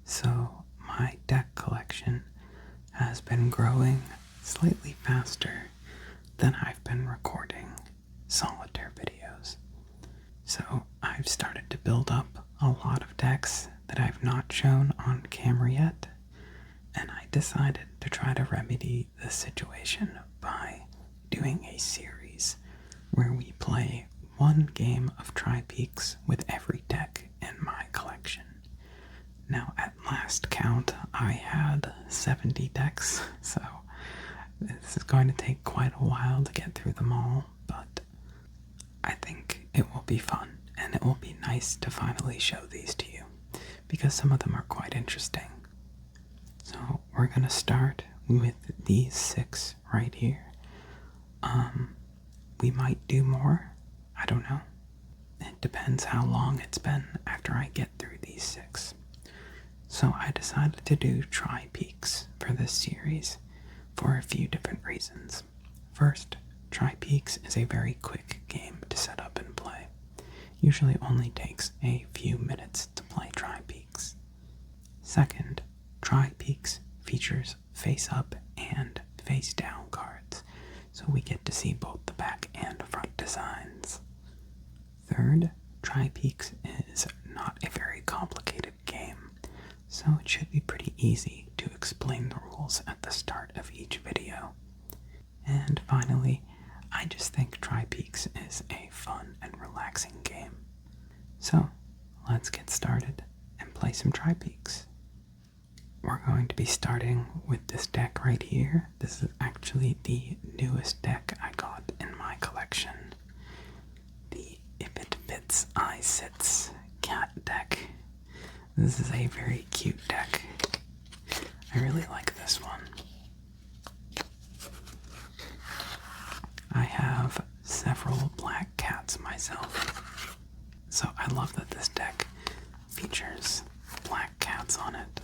So my deck collection has been growing slightly faster than I've been recording Solitaire videos. So I've started to build up a lot of decks that I've not shown on camera yet, and I decided to try to remedy the situation by doing a series where we play one game of TriPeaks with every deck in my collection. Now, at last count, I had 70 decks, so this is going to take quite a while to get through them all, but I think it will be fun, and it will be nice to finally show these to you, because some of them are quite interesting. So, we're going to start with these 6 right here. We might do more, I don't know. It depends how long it's been after I get through these 6. So I decided to do TriPeaks for this series for a few different reasons. First, TriPeaks is a very quick game to set up and play. Usually only takes a few minutes to play TriPeaks. Second, TriPeaks features face-up and face-down cards, so we get to see both the back and front designs. Third, TriPeaks is not a very complicated game, so it should be pretty easy to explain the rules at the start of each video. And finally, I just think TriPeaks is a fun and relaxing game. So, let's get started and play some TriPeaks. We're going to be starting with this deck right here. This is actually the newest deck I got in my collection. The If It Fits, I Sits cat deck. This is a very cute deck. I really like this one. I have several black cats myself, so I love that this deck features black cats on it.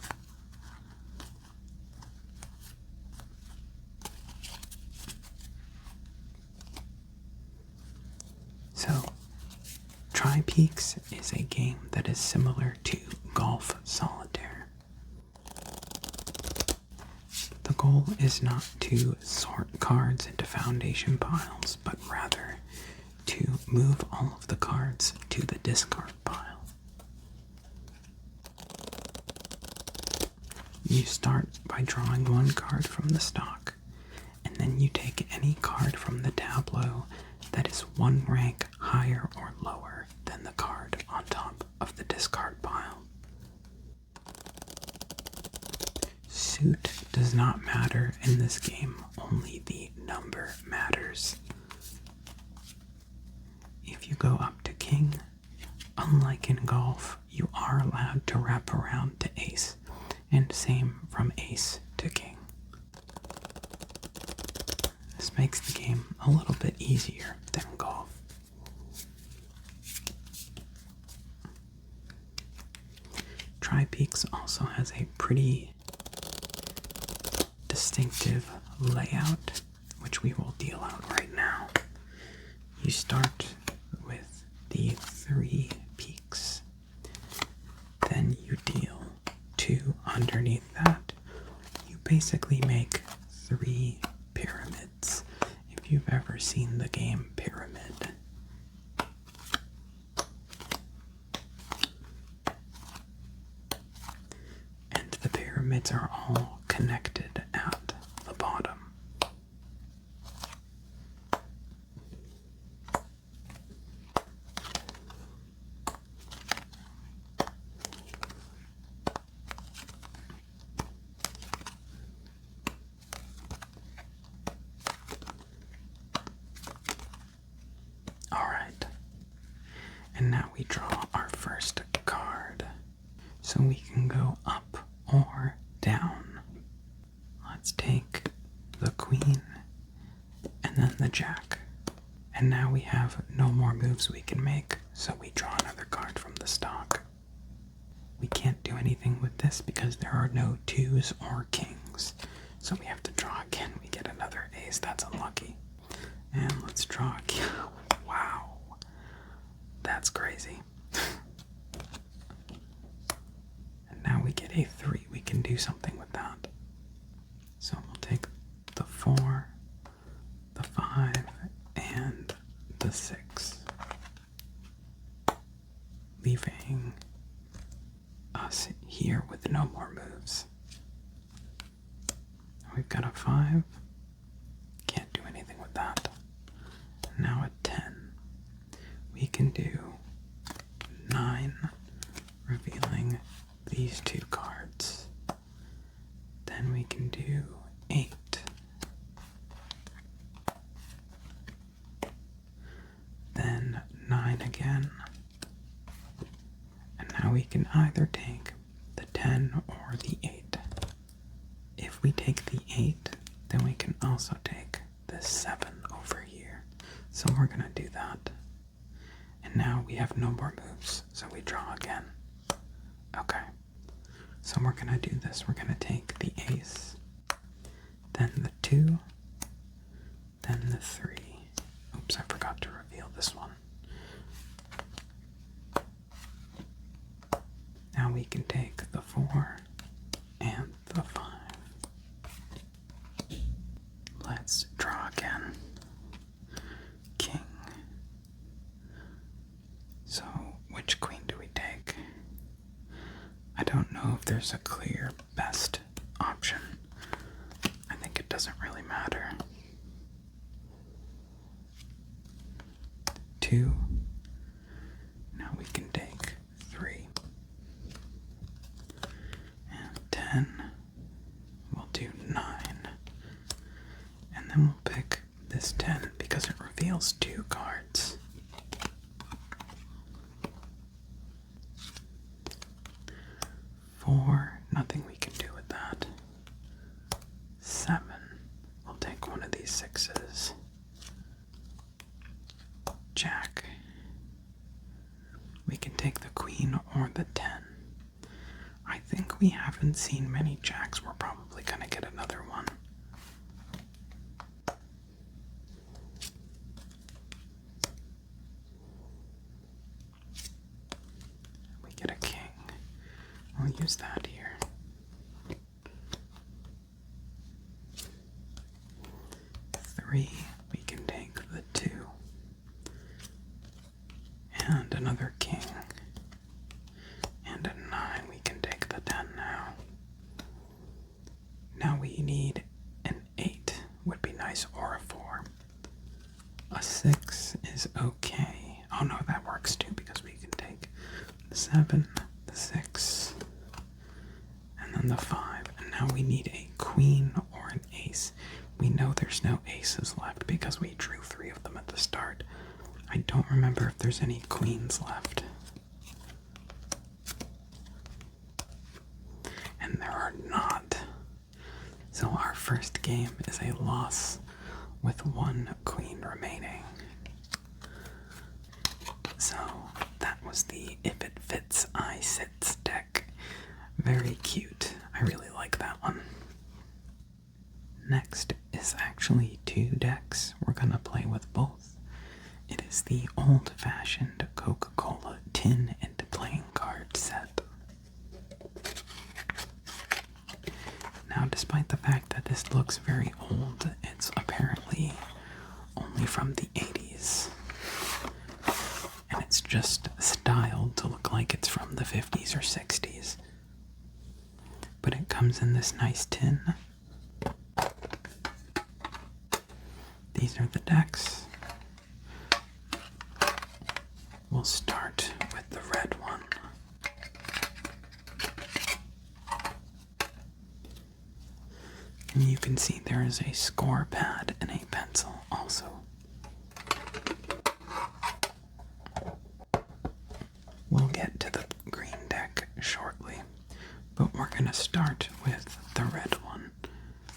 So, TriPeaks is a game that is similar to Golf Solitaire. The goal is not to sort cards into foundation piles, but rather to move all of the cards to the discard pile. You start by drawing one card from the stock, and then you take any card from the tableau that is one rank higher or lower than the card on top of the discard pile. Suit does not matter in this game, only the number matters. If you go up to king, unlike in golf, you are allowed to wrap around to ace, and same from ace to king. This makes the game a little bit easier than golf. TriPeaks also has a pretty distinctive layout, which we will deal out right now. You start with the 3 peaks, then you deal 2 underneath that. You basically make 3 pyramids, if you've ever seen the game Pyramid. And the pyramids are all connected at the bottom. Alright, and now we draw our first card, so we can go up or down. Let's take the queen and then the jack. And now we have no more moves we can make, so we draw another card from the stock. We can't do anything with this because there are no 2s or kings, so we have to draw again. We get another ace, that's unlucky. And let's draw again. Wow, that's crazy. And now we get a 3. We can do something with that. So we'll take the 4, the 5, and the 6. Leaving us here with no more moves. We've got a 5. Can't do anything with that. Now a 10. We can do 9, revealing these 2 cards. Then we can do 8. Then 9 again. And now we can either take the 10 or the 8. If we take the 8, then we can also take the 7 over here. So we're going to do that. And now we have no more moves, so we draw again. Okay. So we're going to do this. We're going to take the ace, then the 2, then the 3. Oops, I forgot to reveal this one. Now we can take the 4 and the 5. Let's draw again. King. So, which queen do we take? I don't know if there's a clear best option. I think it doesn't really matter. 2. Now we can take 3. And 10. We'll do 9. And then we'll pick this 10 because it reveals 2 cards. 4, nothing we can do with that. 7, we'll take one of these 6s. Jack. We can take the queen or the 10. I think we haven't seen many jacks. We're probably gonna get another one. We get a king. We'll use that here. 3, we can take the 2. And another king. And a 9, we can take the 10 now. Now we need an 8, would be nice, or a 4. A 6 is okay. Oh no, that works too because we can take the 7, the 6, and then the 5. And now we need a queen or an ace. We know there's no aces left because we drew 3 of them at the start. I don't remember if there's any queens left. And there are not. So our first game is a loss with 1 queen remaining. So that was the If It Fits, I Sits deck. Very cute. I really like that one. Next is actually 2 decks. We're gonna play with both. It is the old-fashioned Coca-Cola tin and playing card set. Now, despite the fact that this looks very old, it's apparently only from the 80s. And it's just styled to look like it's from the 50s or 60s. But it comes in this nice tin. These are the decks. We'll start with the red one. And you can see there is a score pad and a pencil also. We'll get to the green deck shortly, but we're going to start with the red one.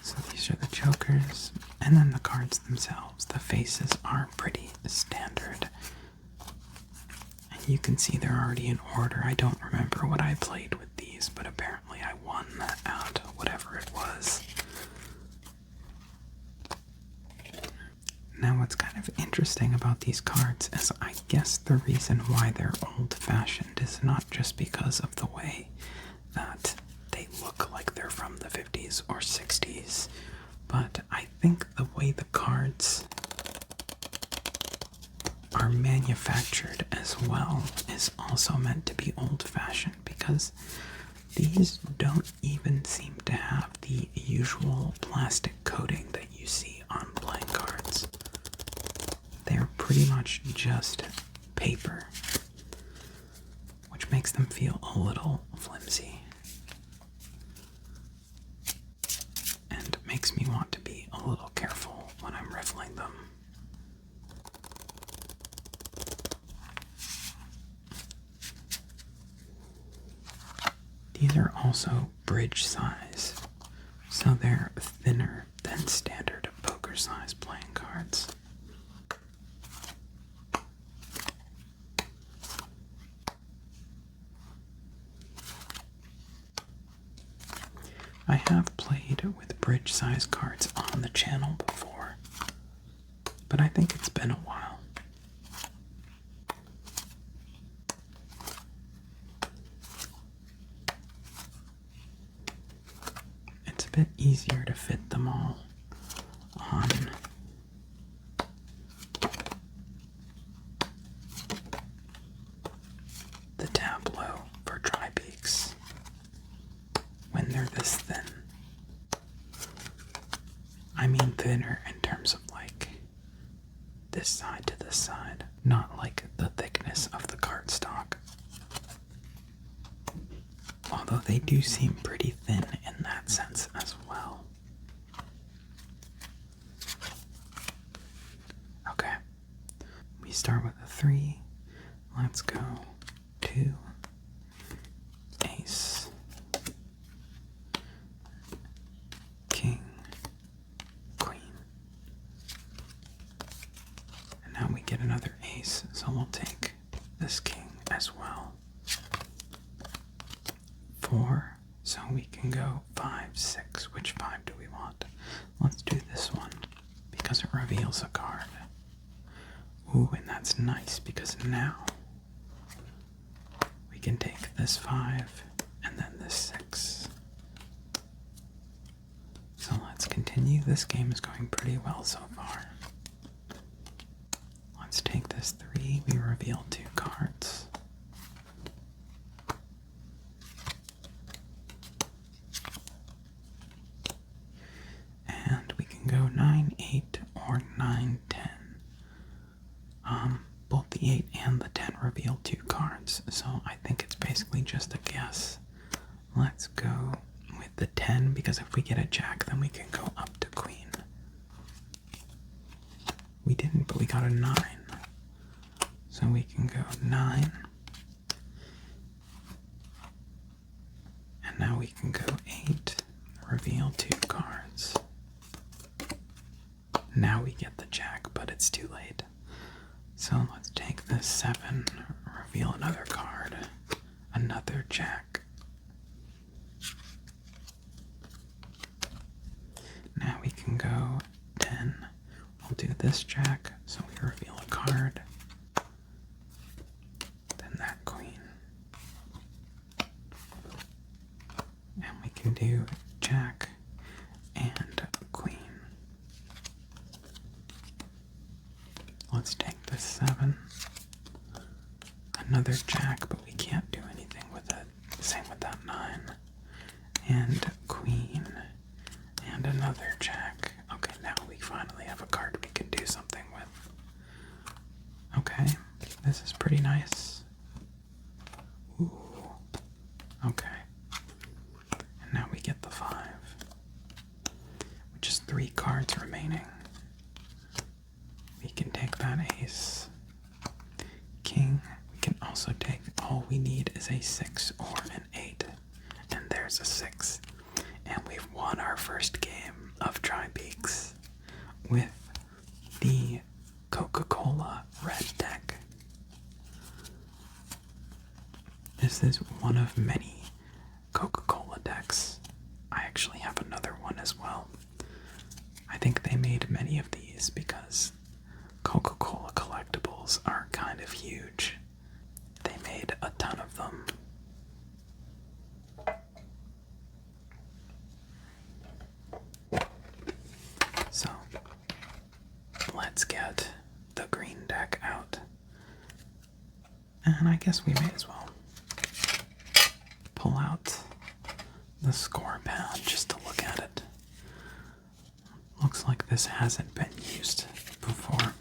So these are the jokers, and then the cards themselves. The faces are pretty standard. You can see they're already in order. I don't remember what I played with these, but apparently I won out, whatever it was. Now what's kind of interesting about these cards is I guess the reason why they're old-fashioned is not just because of the way that they look like they're from the 50s or 60s, but I think the way the cards are manufactured as well is also meant to be old-fashioned, because these don't even seem to have the usual plastic coating that you see on playing cards. They're pretty much just paper, which makes them feel a little flimsy and makes me want to be a little careful when I'm riffling them. These are also bridge size, so they're thinner than standard poker size playing cards. I have played with bridge size cards on the channel before, but I think it's been a while. It's a bit easier to fit them all on the tableau for TriPeaks when they're this thin. I mean thinner in terms of like this side to this side, not like the thickness of the cardstock. Although they do seem pretty thin in that sense as well. Okay, we start with a 3. Let's go 2, ace, king, queen. And now we get another ace, so we'll take this king as well. 4, so we can go 5, 6. Which 5 do we want? Let's do this one because it reveals a card. Ooh, and that's nice because now we can take this 5 and then this 6. So let's continue. This game is going pretty well so far. Let's take this 3. We reveal 2 cards. And we can go 9, 8, or 9, 10. Both the 8 and the 10 reveal 2 cards, so I think it's basically just a guess. Let's go with the 10, because if we get a jack, then we can go up to queen. We didn't, but we got a 9. So we can go 9. And now we can go 8, reveal 2 cards. Now we get the jack, but it's too late. So let's take this 7, reveal another card, another jack. Now we can go 10. We'll do this jack, so we reveal a card. Then that queen. And we can do jack and queen. Let's take this 7. Another jack, but we can't do anything with it. Same with that 9. And queen. And another jack. Okay, now we finally have a card we can do something with. Okay, this is pretty nice. Ooh. Okay. And now we get the 5. Which is 3 cards remaining. We can take that ace, king. We can also take, all we need is a 6 or an 8. And there's a 6. And we've won our first game of TriPeaks with the Coca-Cola red deck. This is one of many Coca-Cola decks. I actually have another one as well. I think they made many of these because Coca-Cola collectibles are kind of huge. They made a ton of them. let's get the green deck out. And I guess we may as well pull out the score pad just to look at it. Looks like this hasn't been used before.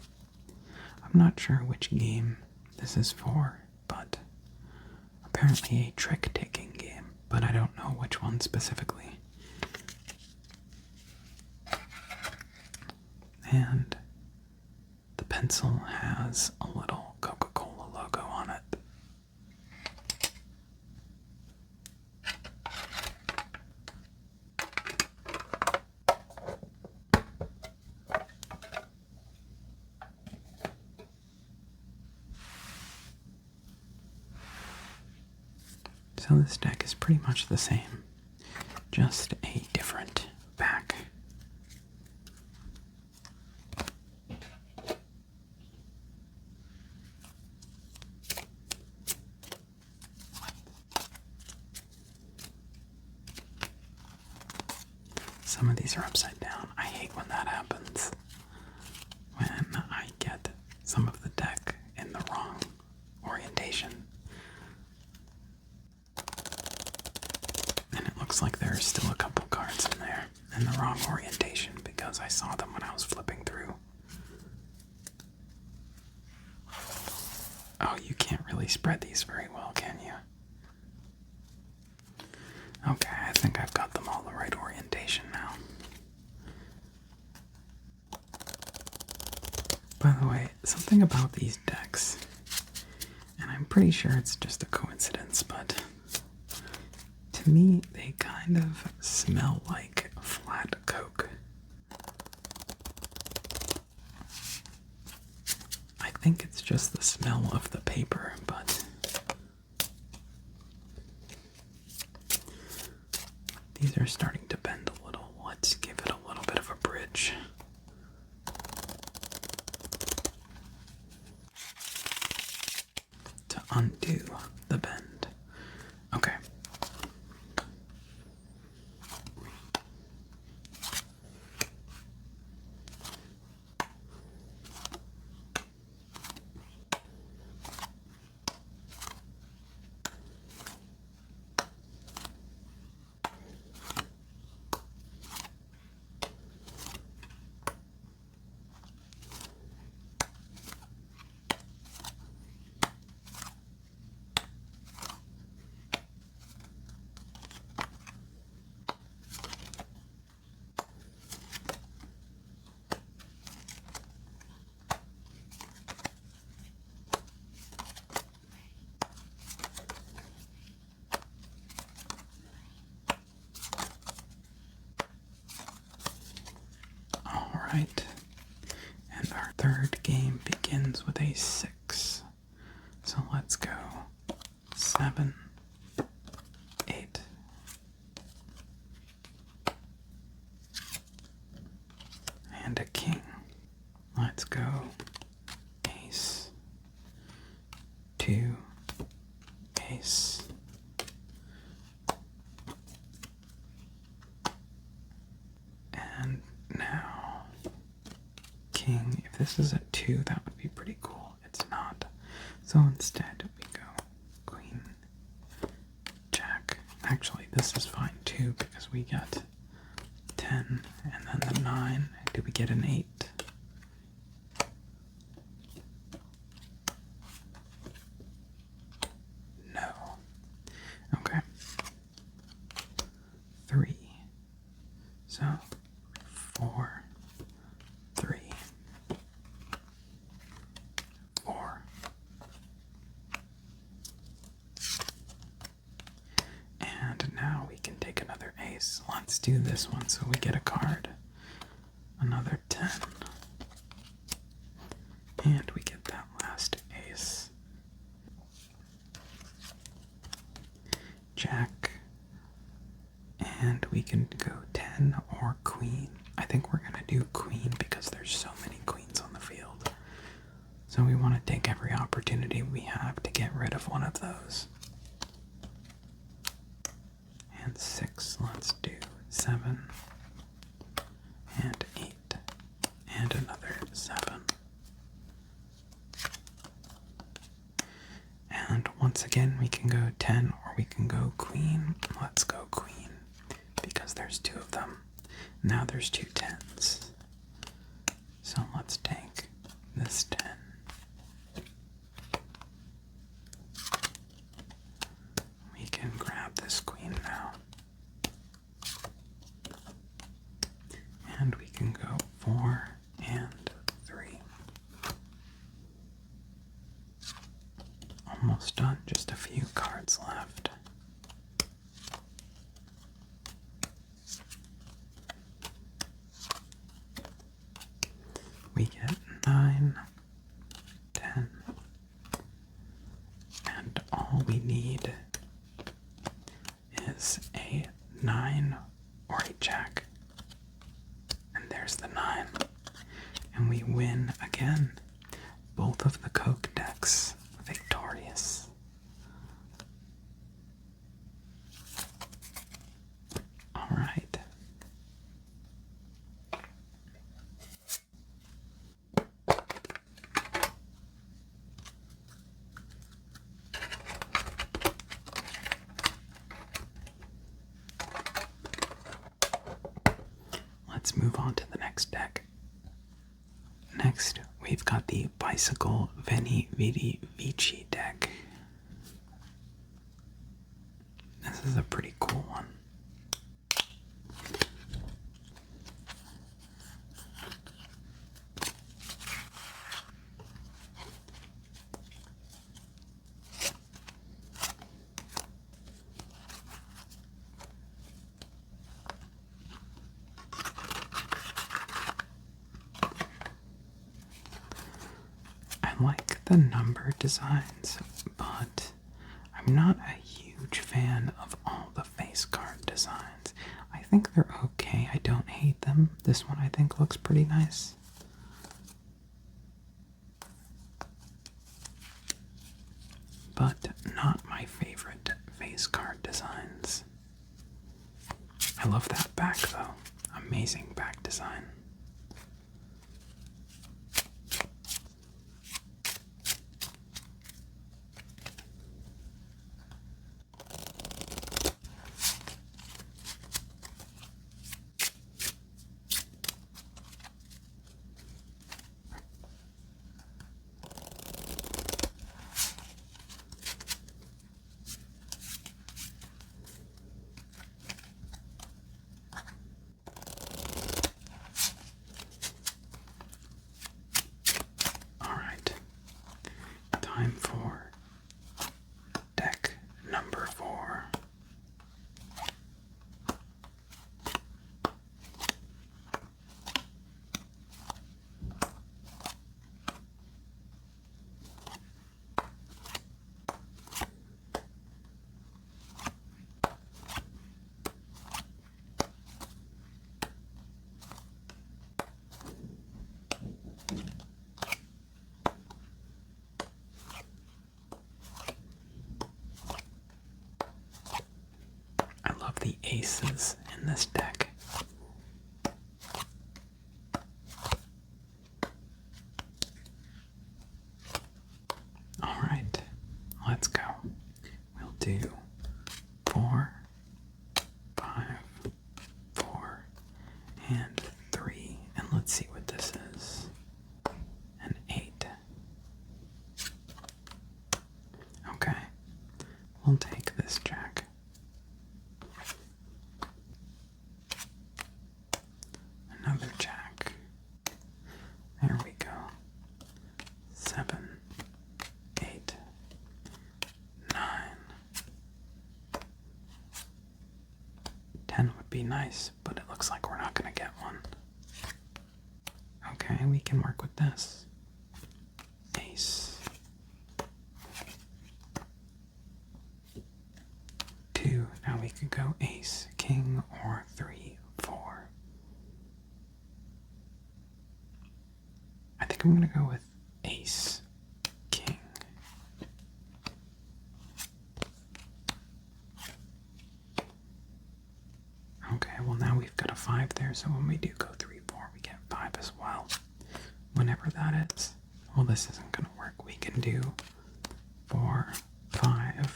I'm not sure which game this is for, but apparently a trick-taking game, but I don't know which one specifically. And the pencil has a little Coca-Cola logo on it. So this deck is pretty much the same, just a different back. Some of these are upside down. I hate when that happens. When I get some of the deck in the wrong orientation. And it looks like there are still a couple cards in there in the wrong orientation because I saw them when I was flipping through. Oh, you can't really spread these very well, can you? Okay, I think I've got them all the right orientation now. By the way, something about these decks, and I'm pretty sure it's just a coincidence, but to me, they kind of smell like flat Coke. I think it's just the smell of the paper, but these are starting to bend a little. Let's give it a little bit of a bridge. To undo the bend. Okay. Alright, and our third game begins with a 6. So let's go 7, 8, and a king. Let's go ace, 2, ace, and now king. If this is a 2, that would be pretty cool. It's not. So instead we go queen, jack. Actually, this is fine too because we get 10 and then the 9. Do we get an 8? No. Okay. 3. So 4, 3, 4. And now we can take another ace. Let's do this one so we get a card. Another 10. And we get that last ace. Jack. And we can go 10 or queen. I think we're going to do queen because there's so many queens on the field. So we want to take every opportunity we have to get rid of one of those. And 6, let's do 7 and 8 and another 7. Again, we can go 10 or we can go queen. Let's go queen because there's 2 of them. Now there's 2 10s. So let's take this 10. We can grab this queen now. And we can go 4 and 3. Almost done, just a few cards left. We get 9, 10, and all we need is a 9 or a jack. And there's the 9. And we win again. Both of the Coke decks victorious. All right. Let's move on to the next deck. Next, we've got the Bicycle Veni, Vidi, Vici deck. This is a pretty cool one. I like the number designs, but I'm not a huge fan of all the face card designs. I think they're okay. I don't hate them. This one I think looks pretty nice. But not my favorite face card designs. I love that back though. Amazing back design. Time for deck number 4. The aces in this deck. All right, let's go. We'll do 4, 5, 4, and 3, and let's see what this is. An 8. Okay, we'll take this jack. Another jack. There we go. 7, 8, 9. 10 would be nice, but it looks like we're not going to get one. Okay, we can work with this. Ace. 2. Now we could go ace, king, or 3, 4. I think I'm going to go with ace, king. Okay, well now we've got a 5 there, so when we do go 3, 4, we get 5 as well. Whenever that is. Well, this isn't going to work. We can do 4, 5,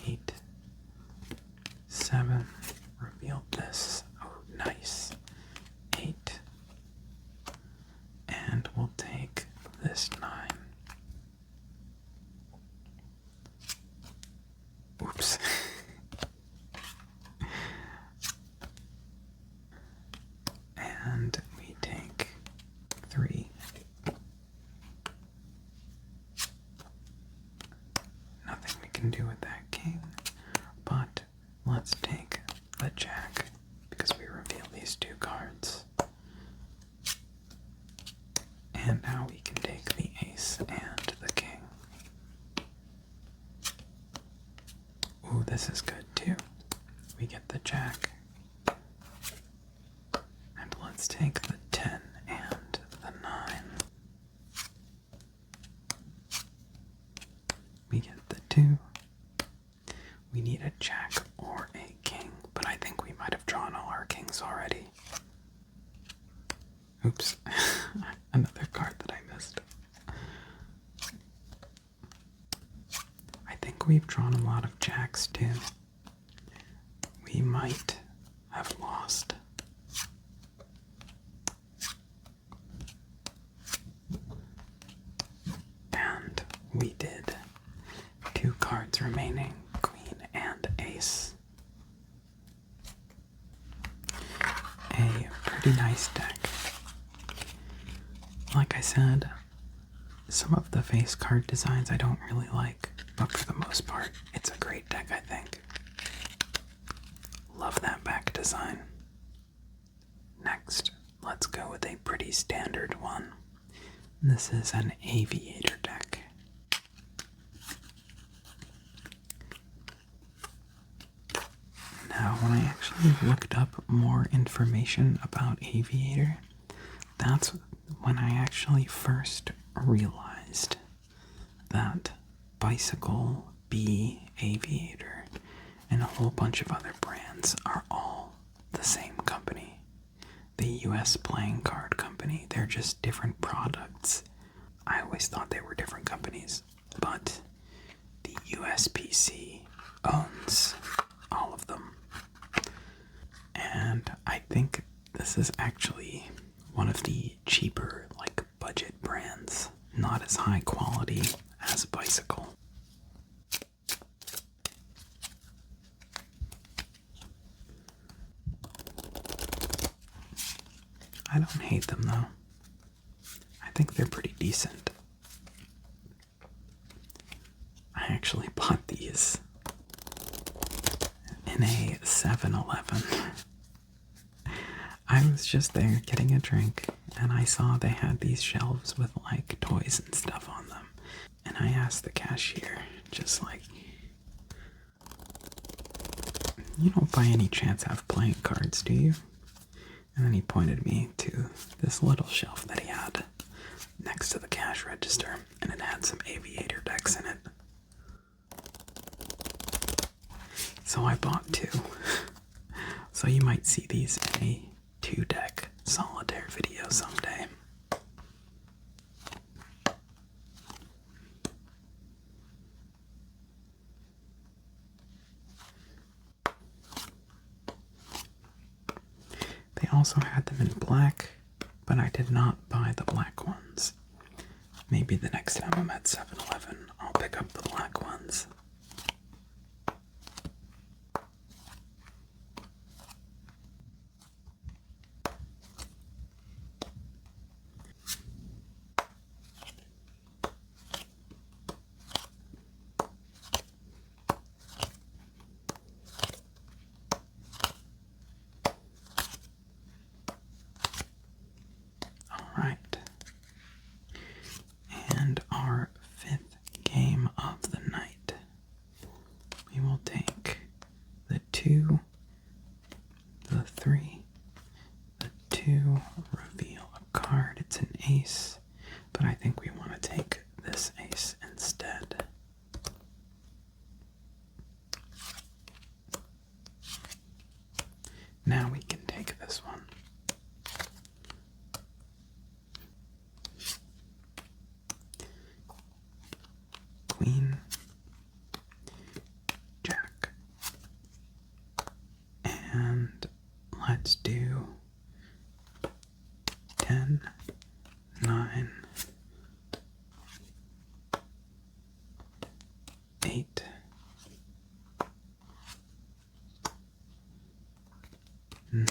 8, 7, revealed this. Oh, nice. 8. And we'll take this 9. Oops. And we take 3. Nothing we can do with that king, but let's take the jack because we reveal these 2 cards. And now we can take the ace and the king. Ooh, this is good too. We get the jack. And let's take the 10 and the 9. We get the 2. We need a jack or a king, but I think we might have drawn all our kings already. Oops. Another card that I missed. I think we've drawn a lot of jacks too. We might have lost. And we did. 2 cards remaining, queen and ace. A pretty nice deck. Like I said, some of the face card designs I don't really like, but for the most part, it's a great deck, I think. Love that back design. Next, let's go with a pretty standard one. This is an Aviator deck. Now, when I actually looked up more information about Aviator, that's when I actually first realized that Bicycle, B, Aviator, and a whole bunch of other brands are all the same company. The US playing card company. They're just different products. I always thought they were different companies, but the USPC owns all of them. And I think this is actually one of the cheaper, like, budget brands. Not as high quality as Bicycle. I don't hate them though. I think they're pretty decent. I actually bought these in a 7-Eleven. I was just there getting a drink, and I saw they had these shelves with, like, toys and stuff on them. And I asked the cashier, just like, "You don't by any chance have playing cards, do you?" And then he pointed me to this little shelf that he had next to the cash register, and it had some Aviator decks in it. So I bought 2. So you might see these in a 2-deck Solitaire video someday. They also had them in black, but I did not buy the black ones. Maybe the next time I'm at 7-Eleven, I'll pick up the black ones. Alright. And our 5th game of the night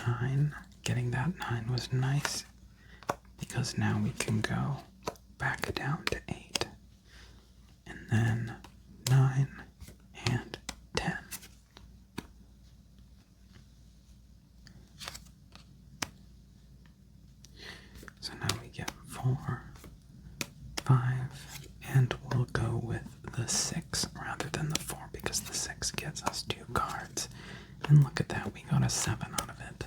9. Getting that 9 was nice because now we can go back down to 8. And then 9 and 10. So now we get 4, 5, and we'll go with the 6 rather than the 4 because the 6 gives us 2 cards. And look at that, we got a 7 out of it.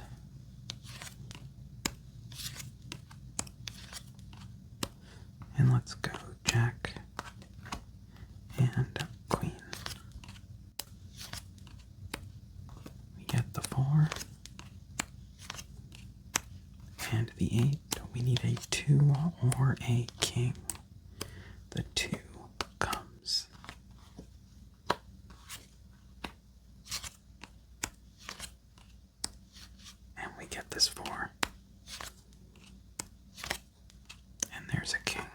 And let's go Jack and Queen. We get the 4 and the 8. We need a 2 or a king. The 2 comes. And we get this 4. And there's a king.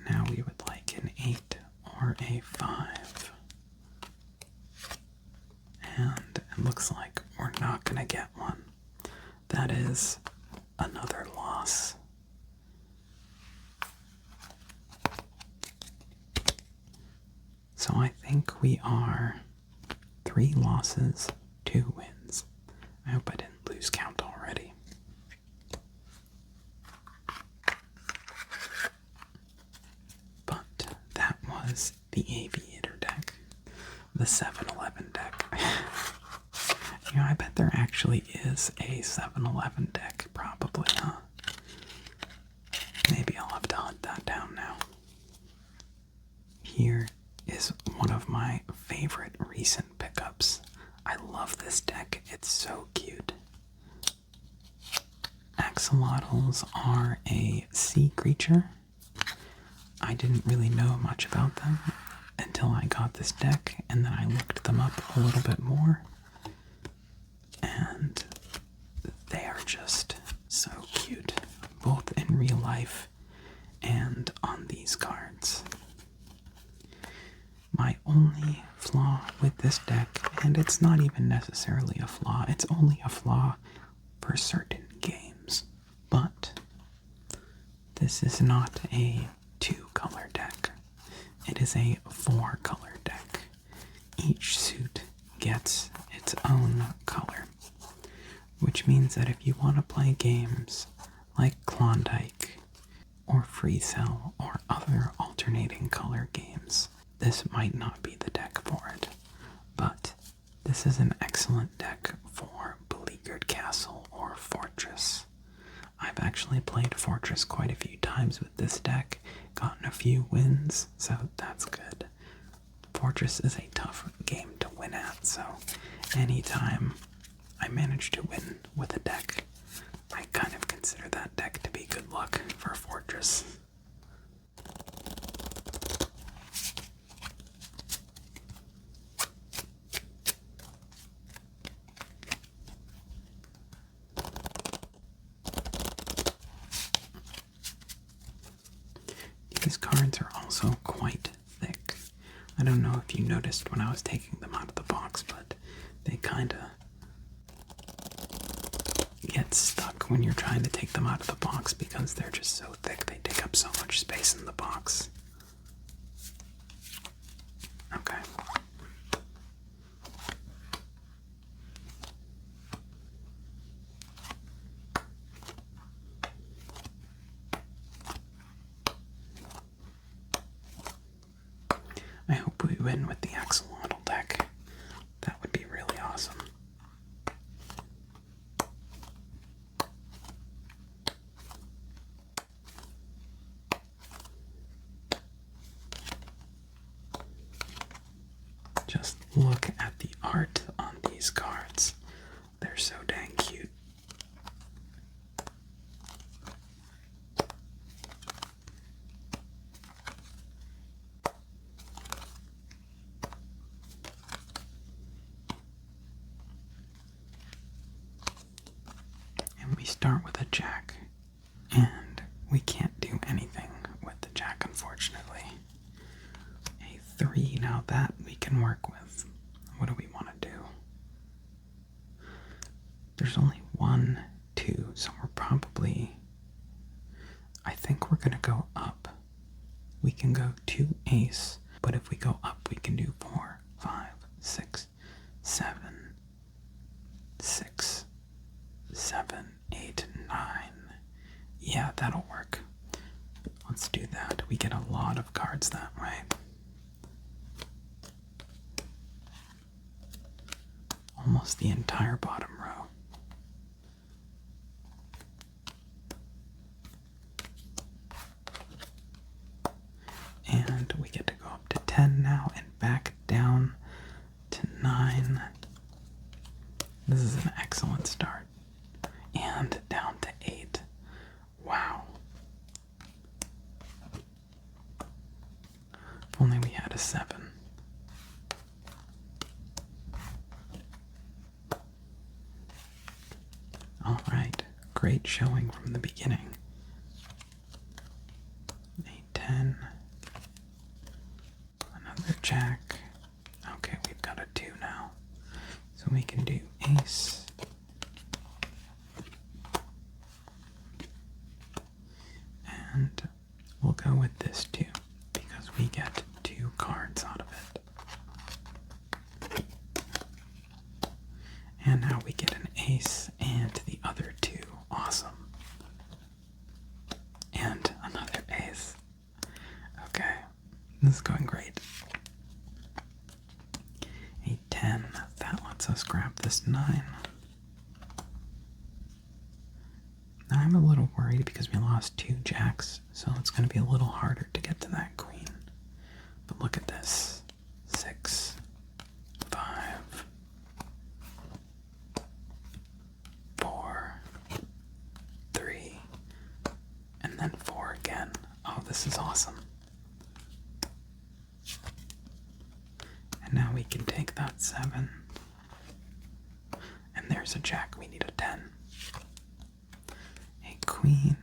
Now we would like an 8 or a 5. And it looks like we're not going to get one. That is another loss. So I think we are 3 losses, 2 wins. I hope I didn't lose count already. But that was the Aviator deck, the 7-Eleven deck. You know, I bet there actually is a 7-Eleven deck, probably, huh? Maybe I'll have to hunt that down now. Here is one of my favorite recent pickups. I love this deck, it's so cute. Axolotls are a sea creature. I didn't really know much about them until I got this deck, and then I looked them up a little bit more. And they are just so cute, both in real life and on these cards. My only flaw with this deck, and it's not even necessarily a flaw, it's only a flaw for certain games, but this is not a 2-color deck. It is a 4-color deck. Each suit gets its own color, which means that if you want to play games like Klondike or Free Cell or other alternating color games, this might not be the deck for it. But this is an excellent deck for Beleaguered Castle or Fortress. I've actually played Fortress quite a few times with this deck, gotten a few wins, so that's good. Fortress is a tough game to win at, so anytime I manage to win with a deck, I kind of consider that deck to be good luck for Fortress. These cards are also quite thick. I don't know if you noticed when I was taking them out of the box, but they kind of get stuck when you're trying to take them out of the box because they're just so thick. They take up so much space in the box. Okay. I hope we win with the Axolotl deck. That would be really awesome. Just look at the art on these cards. They're so dang cute. And we start with a jack. And we can't do anything with the jack, unfortunately. A 3, now that we can work with. what do we want to do? There's only 1, 2, so we're probably, I think we're going to go up. We can go 2 ace, but if we go up, we can do 4, 5, 6, 7, 6, 7, 8, 9. Yeah, that'll work. Let's do that. We get a lot of cards that way. Almost the entire bottom row. And we get to go up to 10 now and back down to 9. This is an excellent start. And down to 8. Wow. If only we had a 7. All right, great showing from the beginning. 8, 10. Another jack. Okay, we've got a 2 now. So we can do ace. And we'll go with this 2 because we get 2 cards out of it. And now we get an ace and the other 2. Awesome. And another ace. Okay, this is going great. 8, 10. That lets us grab this 9. Now I'm a little worried because we lost 2 jacks, so it's going to be a little harder to get to that queen. But look at this. 6, 5, 4, 3, and then 4 again. Oh, this is awesome. And now we can take that 7. And there's a jack. We need a 10. A queen.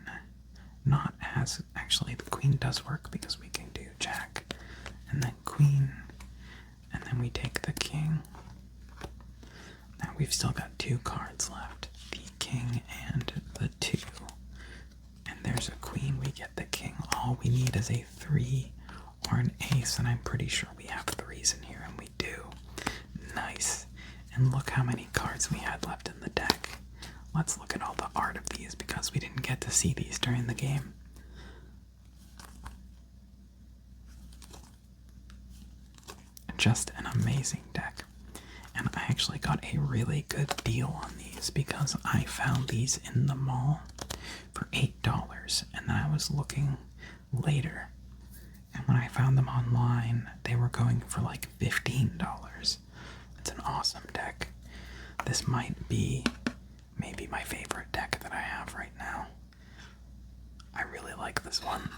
Not as... Actually, the queen does work because we can do jack. And then queen. And then we take the king. Now we've still got 2 cards left. The king and the 2. And there's a queen. We get the king. All we need is a 3 or an ace. And I'm pretty sure we have 3s in here. And we do. Nice. And look how many cards we had left in the deck. Let's look at all the art of these because we didn't get to see these during the game. Just an amazing deck. And I actually got a really good deal on these because I found these in the mall for $8. And then I was looking later. And when I found them online, they were going for like $15. It's an awesome deck. This might be maybe my favorite deck that I have right now. I really like this one.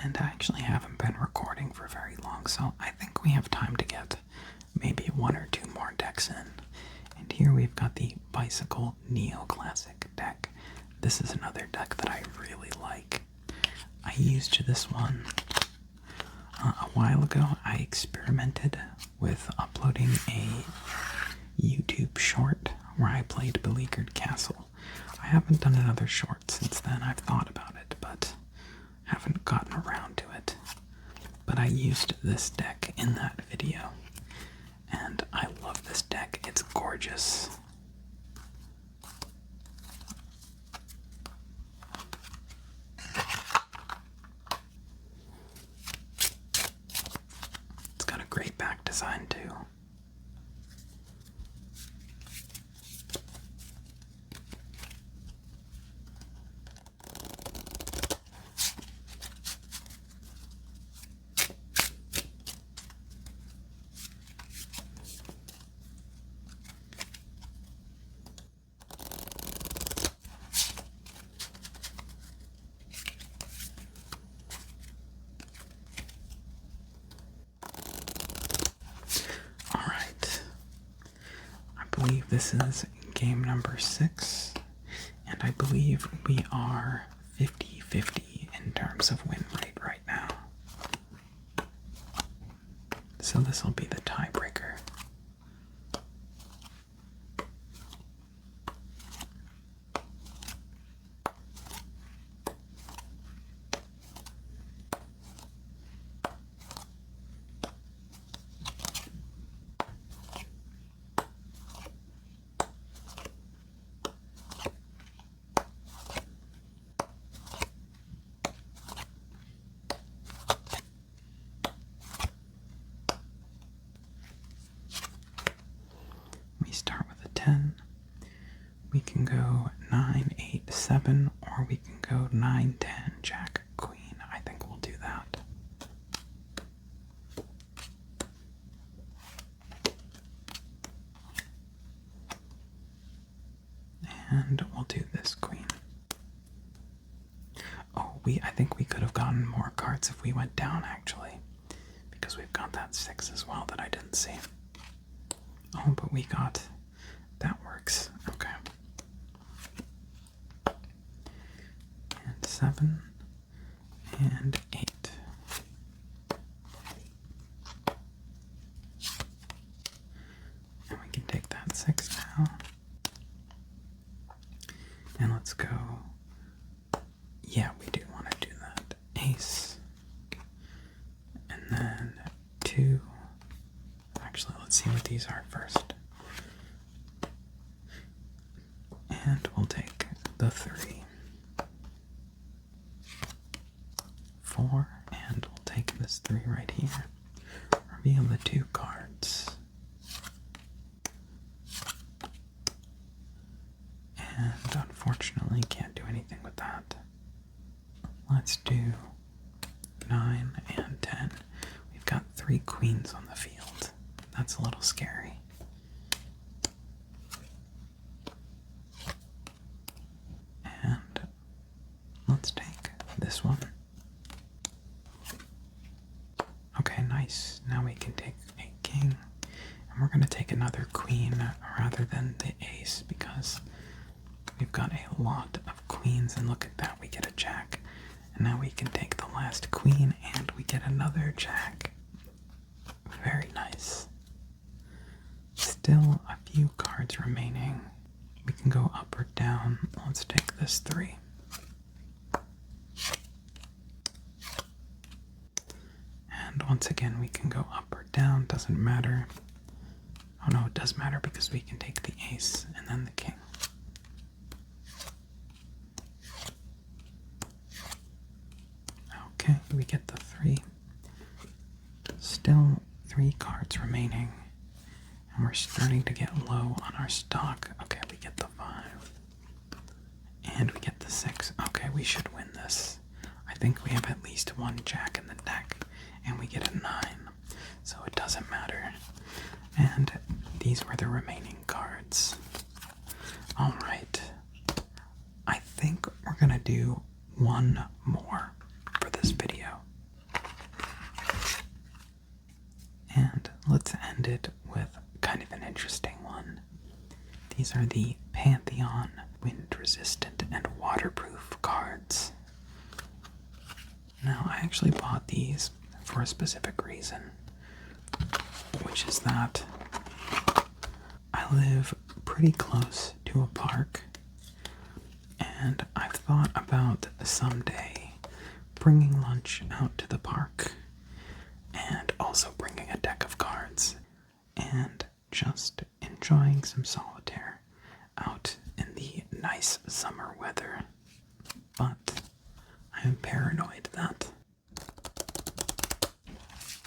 And I actually haven't been recording for very long, so I think we have time to get maybe 1 or 2 more decks in. And here we've got the Bicycle Neoclassic deck. This is another deck that I really like. I used this one a while ago. I experimented with uploading a YouTube short where I played Beleaguered Castle. I haven't done another short since then. I've thought about it, but haven't gotten around to it. But I used this deck in that video, and I love this deck. It's gorgeous. It's got a great back design too. I believe this is game number 6, and I believe we are 50-50 in terms of win rate right now. So this will be the tiebreaker. We start with a 10. We can go 9, 8, 7, or we can go 9, 10, Jack, Queen. I think we'll do that. And we'll do this Queen. Oh, I think we could have gotten more cards if we went down, actually. Because we've got that 6 as well that I didn't see. Oh, but we got... That works. Okay. And 7. And 8. And we can take that 6 now. And let's go... Yeah, we do want to do that. Ace. And then 2. Actually, let's see what these are first. And we'll take the 3. 4, and we'll take this 3 right here. Reveal the 2 cards. And unfortunately, can't do anything with that. Let's do 9 and 10. We've got 3 queens on the field. That's a little scary. And let's take this one. Okay, nice. Now we can take a king. And we're going to take another queen rather than the ace because we've got a lot of queens. And look at that, we get a jack. And now we can take the last queen and we get another jack. Very nice. Still a few cards remaining. We can go up or down. Let's take this 3. And once again, we can go up or down. Doesn't matter. Oh no, it does matter because we can take the ace and then the king. Okay, we get the 3. Still 3 cards remaining. And we're starting to get low on our stock. Okay, we get the 5. And we get the 6. Okay, we should win this. I think we have at least 1 jack in the deck. And we get a 9. So it doesn't matter. And these were the remaining cards. Alright. I think we're gonna do one more for this video. And let's end it with kind of an interesting one. These are the Pantheon Wind-resistant and waterproof cards. Now, I actually bought these for a specific reason, which is that I live pretty close to a park, and I've thought about someday bringing lunch out to the park and also bringing a deck of cards and just enjoying some solitaire out in the nice summer weather. But I am paranoid that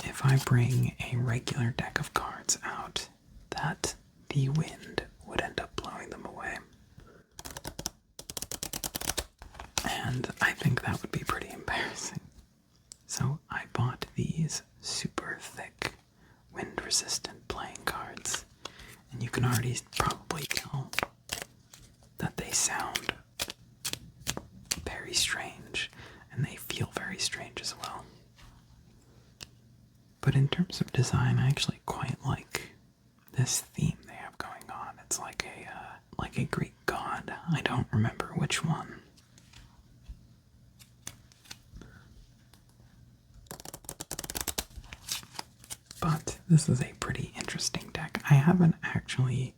if I bring a regular deck of cards out, that the wind would end up blowing them away. And I think that would be pretty embarrassing. So I bought these super thick, wind-resistant playing cards. And you can already probably tell that they sound very strange, and they feel very strange as well. But in terms of design, I actually quite like this theme they have going on. It's like a Greek god. I don't remember which one. But This is a pretty interesting deck. I haven't actually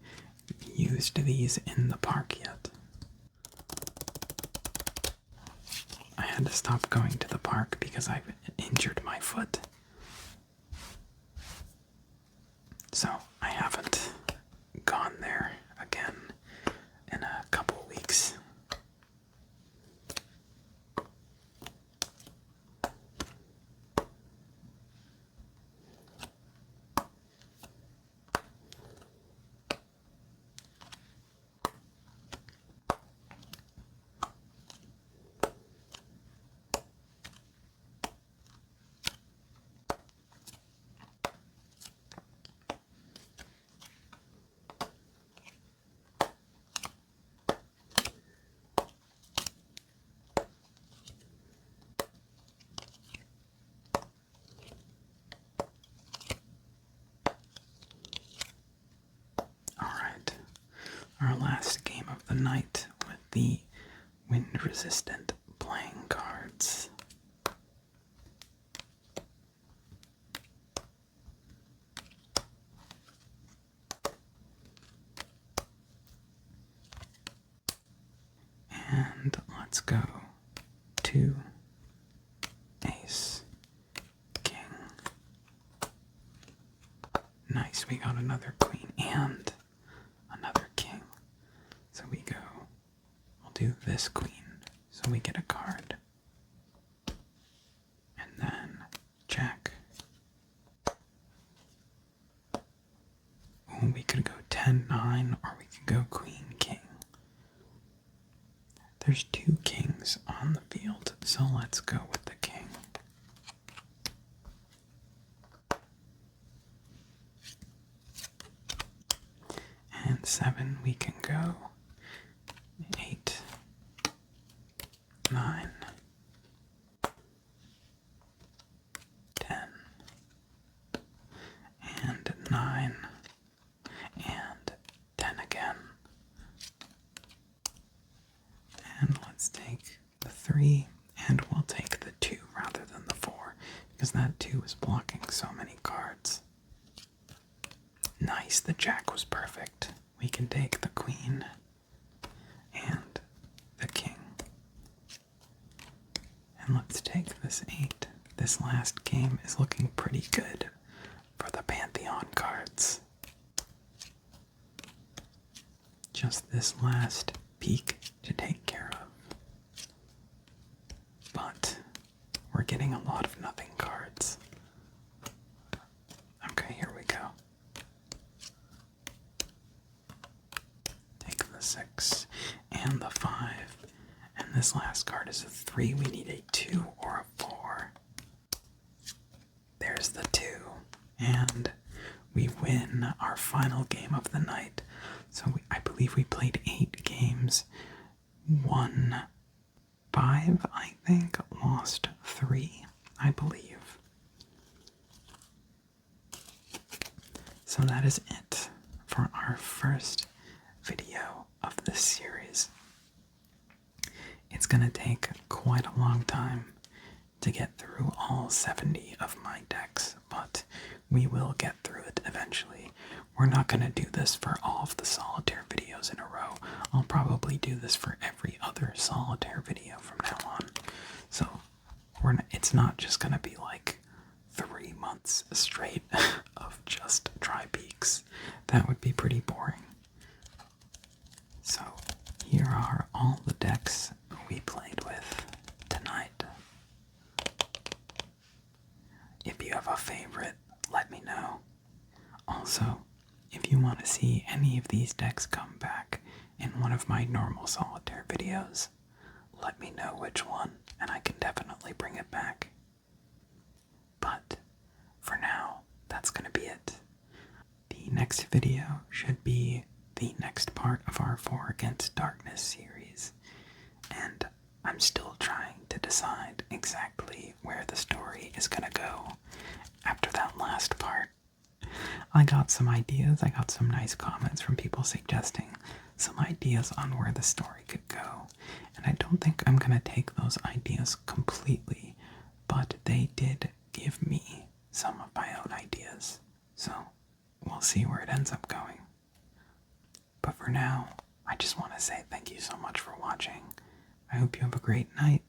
used these in the park yet. I had to stop going to the park because I've injured my foot. So I haven't gone there again in a couple weeks. Our last game of the night with the wind-resistant playing cards. And let's go to Ace, King. Nice, we got another Queen and another King. So we go, we'll do this Queen, so we get a card. And then Jack. Ooh, we could go 10-9, or we could go Queen, King. There's two kings on the field, so let's go with the King. And 7, we can go 8, 9, 10, and 9, and 10 again. And let's take the 3, and we'll take the 2 rather than the 4, because that 2 is blocking so many cards. Nice, the Jack was perfect. We can take the Queen and the King. And let's take this 8. This last game is looking pretty good for the Pantheon cards. Just this last peak to take care of. But we're getting a lot of nothing cards. Okay, here we go. Take the 6 and the 5. And this last card is a 3. We need a 2 or a 4. There's the 2. And we win our final game of the night. So I believe we played 8 games. Won 5, I think. Lost 3, I believe. So that is it for our first video of this series. It's going to take quite a long time to get through all 70 of my decks, but we will get through it eventually. We're not going to do this for all of the Solitaire videos in a row. I'll probably do this for every other Solitaire video from now on. So it's not just going to be like 3 months straight of just TriPeaks. That would be pretty boring. So here are all the decks we played with tonight. If you have a favorite, let me know. Also, if you want to see any of these decks come back in one of my normal Solitaire videos, let me know which one, and I can definitely bring it back. But for now, that's going to be it. The next video should be the next part of our 4 Against Darkness series, and I'm still trying to decide exactly where the story is going to go after that last part. I got some ideas, I got some nice comments from people suggesting some ideas on where the story could go, and I don't think I'm going to take those ideas completely, but they did give me some of my own ideas. So, we'll see where it ends up going. But for now, I just want to say thank you so much for watching. I hope you have a great night,